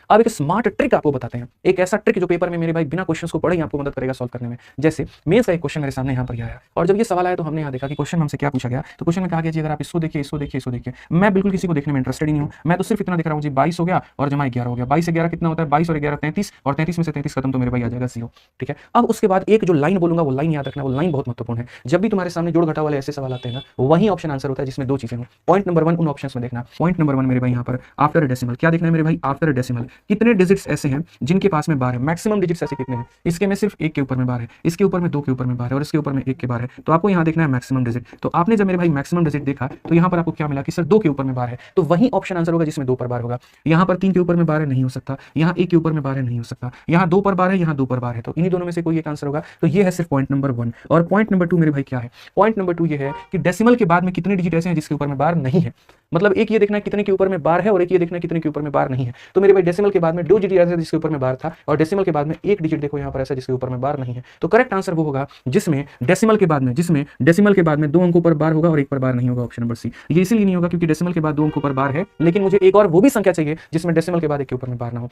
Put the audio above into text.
अब एक smart trick आपको बताते हैं, एक ऐसा ट्रिक जो पेपर में मेरे भाई बिना क्वेश्चंस को पढ़े ही आपको मदद करेगा सॉल्व करने में। जैसे मेंस का एक क्वेश्चन मेरे सामने यहाँ पर आया और जब ये सवाल आया तो हमने यहाँ देखा कि क्वेश्चन हमसे क्या पूछा गया। तो क्वेश्चन में कहा गया जी अगर आप इसको देखिए, इसको देखिए, इसको देखिए, मैं बिल्कुल किसी को देखने में इंटरेस्टेड ही नहीं हूँ, मैं तो सिर्फ इतना देख रहा हूँ जी 22 हो गया और जमा 11 हो गया। 22 से 11 कितना होता है, 22 और 11 33, और 33 में से 33 खत्म तो मेरे भाई आ जाएगा 0। ठीक है, अब उसके बाद एक जो लाइन बोलूंगा वो लाइन याद रखना, वो लाइन बहुत महत्वपूर्ण है। जब भी तुम्हारे सामने जोड़ घटाव वाले ऐसे सवाल आते हैं ना, वही ऑप्शन आंसर होता है जिसमें दो चीजें हो। पॉइंट नंबर 1 उन ऑप्शंस में देखना। पॉइंट नंबर 1 मेरे भाई यहाँ पर आफ्टर डेसिमल क्या देखना है मेरे भाई, आफ्टर डेसिमल कितने डिजिट्स ऐसे हैं जिनके पास में बार है, मैक्सिमम डिजिट्स ऐसे कितने हैं। इसके में सिर्फ 1 के ऊपर में बार है, इसके ऊपर में 2 के ऊपर में बार है और इसके ऊपर में 1 के बार है। तो आपको यहाँ देखना है मैक्सिमम डिजिट। तो आपने जब मेरे भाई मैक्सिमम डिजिट देखा तो यहाँ पर आपको क्या मिला कि सर 2 के ऊपर में बार है, तो वही ऑप्शन आंसर होगा जिसमें 2 पर बार होगा। यहाँ पर 3 के ऊपर में बार है, नहीं हो सकता। यहाँ 1 के ऊपर में बार है, नहीं हो सकता। यहाँ 2 पर बार है, यहाँ 2 पर बार है, तो इन्हीं दोनों में से कोई एक आंसर होगा। तो ये है सिर्फ पॉइंट नंबर 1। और पॉइंट नंबर 2 मेरे भाई क्या है, पॉइंट नंबर 2 ये है कि डेसिमल के बाद में कितने डिजिट ऐसे हैं जिसके ऊपर में बार नहीं है। मतलब एक ये देखना है कितने के ऊपर में बार है और एक ये देखना है कितने के ऊपर में बार नहीं है। तो मेरे भाई डेसिमल के बाद में 2 डिजिट ऐसे जिसके ऊपर में बार था और डेसिमल के बाद में 1 डिजिट देखो यहाँ पर ऐसा जिसके ऊपर में बार नहीं है। तो करेक्ट आंसर वो होगा जिसमें डेसिमल के बाद में 2 अंकों पर बार होगा और 1 पर बार नहीं होगा, ऑप्शन नंबर सी। ये इसीलिए नहीं होगा क्योंकि डेसिमल के बाद 2 अंकों पर बार है, लेकिन मुझे एक और वो भी संख्या चाहिए जिसमें डेसिमल के बाद 1 के ऊपर में बार ना हो।